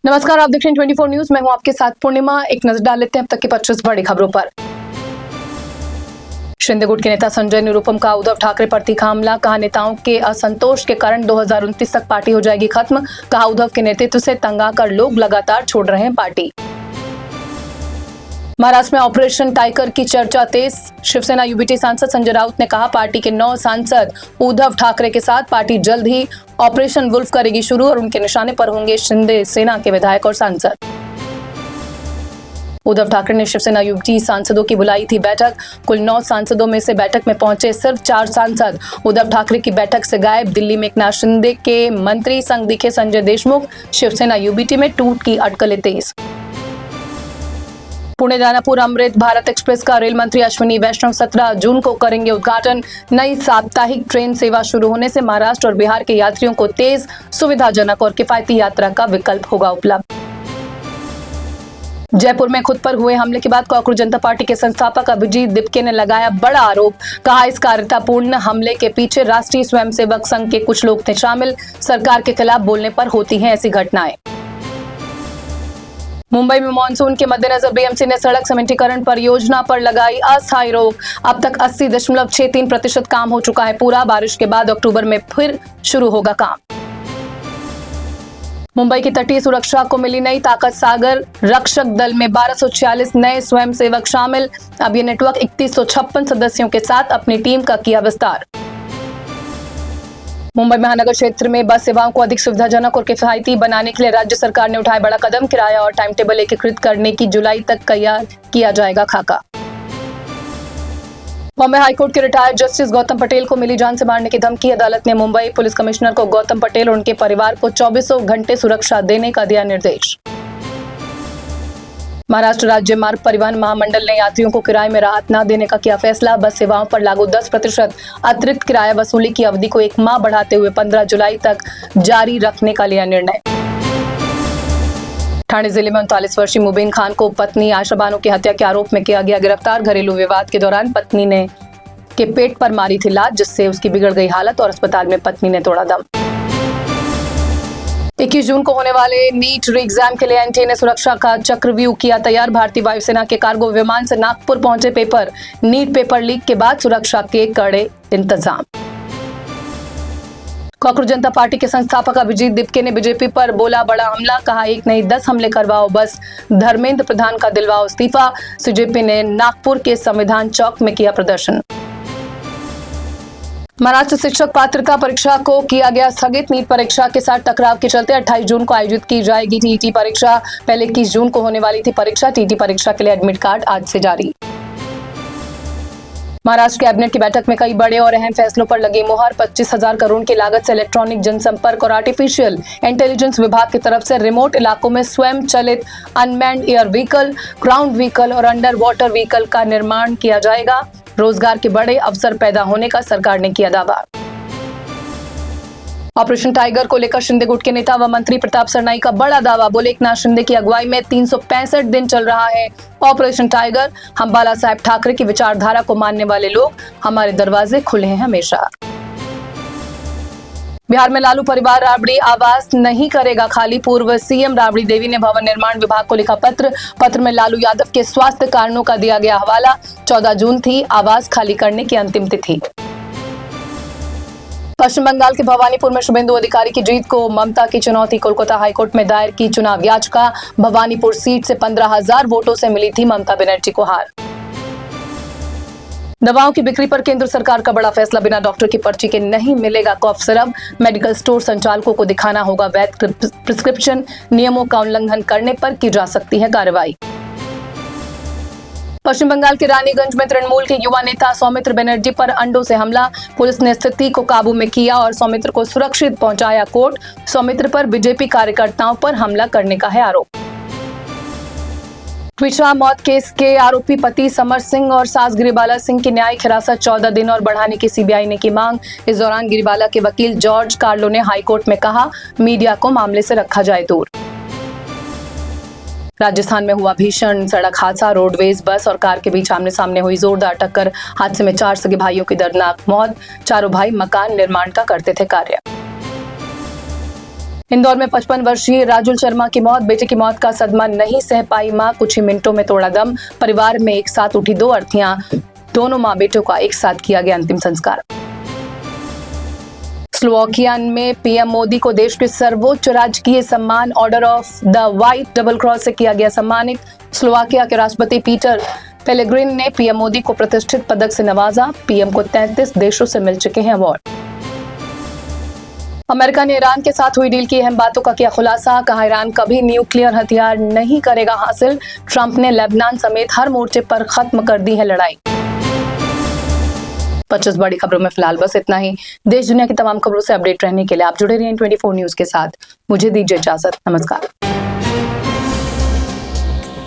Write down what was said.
नमस्कार, आप देख रहे हैं 24 न्यूज। मैं हूं आपके साथ पूर्णिमा। एक नजर डाल लेते हैं अब तक की 25 बड़ी खबरों पर। शिंदे गुट के नेता संजय निरुपम का उद्धव ठाकरे पर तीखा हमला। कहा, नेताओं के असंतोष के कारण 2029 तक पार्टी हो जाएगी खत्म। कहा, उद्धव के नेतृत्व से तंग आकर लोग लगातार छोड़ रहे हैं पार्टी। महाराष्ट्र में ऑपरेशन टाइगर की चर्चा तेज। शिवसेना यूबीटी सांसद संजय राउत ने कहा, पार्टी के 9 सांसद उद्धव ठाकरे के साथ पार्टी जल्द ही ऑपरेशन वुल्फ करेगी शुरू और उनके निशाने पर होंगे शिंदे सेना के विधायक और सांसद। उद्धव ठाकरे ने शिवसेना यूबीटी सांसदों की बुलाई थी बैठक। कुल 9 सांसदों में से बैठक में पहुंचे सिर्फ 4 सांसद उद्धव ठाकरे की बैठक से गायब। दिल्ली में एकनाथ शिंदे के मंत्री संग दिखे संजय देशमुख। शिवसेना यूबीटी में टूट की अटकलें तेज। पुणे दानापुर अमृत भारत एक्सप्रेस का रेल मंत्री अश्विनी वैष्णव 17 जून को करेंगे उद्घाटन। नई साप्ताहिक ट्रेन सेवा शुरू होने से महाराष्ट्र और बिहार के यात्रियों को तेज, सुविधाजनक और किफायती यात्रा का विकल्प होगा उपलब्ध। जयपुर में खुद पर हुए हमले के बाद कॉकरोच जनता पार्टी के संस्थापक अभिजीत दिपके ने लगाया बड़ा आरोप। कहा, इस कायरतापूर्ण हमले के पीछे राष्ट्रीय स्वयंसेवक संघ के कुछ लोग थे शामिल। सरकार के खिलाफ बोलने पर होती हैं ऐसी घटनाएं। मुंबई में मानसून के मद्देनजर बीएमसी ने सड़क सीमेंटीकरण परियोजना पर लगाई अस्थायी रोक। अब तक 80.63% काम हो चुका है पूरा। बारिश के बाद अक्टूबर में फिर शुरू होगा काम। मुंबई की तटीय सुरक्षा को मिली नई ताकत। सागर रक्षक दल में 1246 नए स्वयंसेवक शामिल। अब ये नेटवर्क 3156 सदस्यों के साथ अपनी टीम का किया विस्तार। मुंबई महानगर क्षेत्र में बस सेवाओं को अधिक सुविधाजनक और किफायती बनाने के लिए राज्य सरकार ने उठाया बड़ा कदम। किराया और टाइम टेबल एकीकृत करने की जुलाई तक तैयार किया जाएगा खाका। बॉम्बे हाईकोर्ट के रिटायर्ड जस्टिस गौतम पटेल को मिली जान से मारने की धमकी। अदालत ने मुंबई पुलिस कमिश्नर को गौतम पटेल और उनके परिवार को 24 घंटे सुरक्षा देने का दिया निर्देश। महाराष्ट्र राज्य मार्ग परिवहन महामंडल ने यात्रियों को किराए में राहत न देने का किया फैसला। बस सेवाओं पर लागू 10% अतिरिक्त किराया वसूली की अवधि को 1 माह बढ़ाते हुए 15 जुलाई तक जारी रखने का लिया निर्णय। ठाणे जिले में 39 वर्षीय मुबीन खान को पत्नी आयशा बानो की हत्या के आरोप में किया गया गिरफ्तार। घरेलू विवाद के दौरान पत्नी ने के पेट पर मारी थी लात, जिससे उसकी बिगड़ गई हालत और अस्पताल में पत्नी ने तोड़ा दम। 21 जून को होने वाले नीट री एग्जाम के लिए एनटीए ने सुरक्षा का चक्रव्यूह किया तैयार। भारतीय वायुसेना के कार्गो विमान से नागपुर पहुंचे पेपर। नीट पेपर लीक के बाद सुरक्षा के कड़े इंतजाम। कॉकरोच जनता पार्टी के संस्थापक अभिजीत दिपके ने बीजेपी पर बोला बड़ा हमला। कहा, 1 नहीं 10 हमले करवाओ, बस धर्मेंद्र प्रधान का दिलवाओ इस्तीफा। सीजेपी ने नागपुर के संविधान चौक में किया प्रदर्शन। महाराष्ट्र शिक्षक पात्रता परीक्षा को किया गया स्थगित। नीट परीक्षा के साथ टकराव के चलते 28 जून को आयोजित की जाएगी टीटी परीक्षा। पहले 21 जून को होने वाली थी परीक्षा। टीटी परीक्षा के लिए एडमिट कार्ड आज से जारी। महाराष्ट्र कैबिनेट की बैठक में कई बड़े और अहम फैसलों पर लगी मुहर। 25,000 करोड़ की लागत से इलेक्ट्रॉनिक जनसंपर्क और आर्टिफिशियल इंटेलिजेंस विभाग की तरफ से रिमोट इलाकों में स्वयं चलित unmanned air vehicle, ground vehicle और अंडर वाटर व्हीकल का निर्माण किया जाएगा। रोजगार के बड़े अवसर पैदा होने का सरकार ने किया दावा। ऑपरेशन टाइगर को लेकर शिंदे गुट के नेता व मंत्री प्रताप सरनाई का बड़ा दावा। बोले, एकनाथ शिंदे की अगुवाई में 365 दिन चल रहा है ऑपरेशन टाइगर। हम बाला साहेब ठाकरे की विचारधारा को मानने वाले लोग, हमारे दरवाजे खुले हैं हमेशा। बिहार में लालू परिवार राबड़ी आवास नहीं करेगा खाली। पूर्व सीएम राबड़ी देवी ने भवन निर्माण विभाग को लिखा पत्र में लालू यादव के स्वास्थ्य कारणों का दिया गया हवाला। 14 जून थी आवास खाली करने की अंतिम तिथि। पश्चिम बंगाल के भवानीपुर में शुभेंदु अधिकारी की जीत को ममता की चुनौती। कोलकाता हाईकोर्ट में दायर की चुनाव याचिका। भवानीपुर सीट से 15,000 वोटों से मिली थी ममता बनर्जी को हार। दवाओं की बिक्री पर केंद्र सरकार का बड़ा फैसला। बिना डॉक्टर की पर्ची के नहीं मिलेगा कॉफ सिरप। मेडिकल स्टोर संचालकों को दिखाना होगा वैध प्रिस्क्रिप्शन। नियमों का उल्लंघन करने पर की जा सकती है कार्रवाई। पश्चिम बंगाल के रानीगंज में तृणमूल के युवा नेता सौमित्र बनर्जी पर अंडों से हमला। पुलिस ने स्थिति को काबू में किया और सौमित्र को सुरक्षित पहुंचाया कोर्ट। सौमित्र पर बीजेपी कार्यकर्ताओं पर हमला करने का है आरोप। ट्विशा मौत केस के आरोपी पति समर सिंह और सास गिरिबाला सिंह की न्यायिक हिरासत 14 दिन और बढ़ाने की सीबीआई ने की मांग। इस दौरान गिरिबाला के वकील जॉर्ज कार्लो ने हाईकोर्ट में कहा, मीडिया को मामले से रखा जाए दूर। राजस्थान में हुआ भीषण सड़क हादसा। रोडवेज बस और कार के बीच आमने सामने हुई जोरदार टक्कर। हादसे में 4 सगे भाइयों की दर्दनाक मौत। चारों भाई मकान निर्माण का करते थे कार्य। इंदौर में 55 वर्षीय राजुल शर्मा की मौत। बेटे की मौत का सदमा नहीं सह पाई मां, कुछ ही मिनटों में तोड़ा दम। परिवार में एक साथ उठी दो अर्थियां। दोनों मां बेटों का एक साथ किया गया अंतिम संस्कार। स्लोवाकिया में पीएम मोदी को देश के सर्वोच्च राजकीय सम्मान order of the white double cross से किया गया सम्मानित। स्लोवाकिया के राष्ट्रपति पीटर पेलेग्रिन ने पीएम मोदी को प्रतिष्ठित पदक से नवाजा। पीएम को 33 देशों से मिल चुके हैं अवार्ड। अमेरिका ने ईरान के साथ हुई डील की अहम बातों का किया खुलासा। कहा, ईरान कभी न्यूक्लियर हथियार नहीं करेगा हासिल। ट्रंप ने लेबनान समेत हर मोर्चे पर खत्म कर दी है लड़ाई। 25 बड़ी खबरों में फिलहाल बस इतना ही। देश दुनिया की तमाम खबरों से अपडेट रहने के लिए आप जुड़े रहिए 24 न्यूज के साथ। मुझे दीजिए इजाजत। नमस्कार।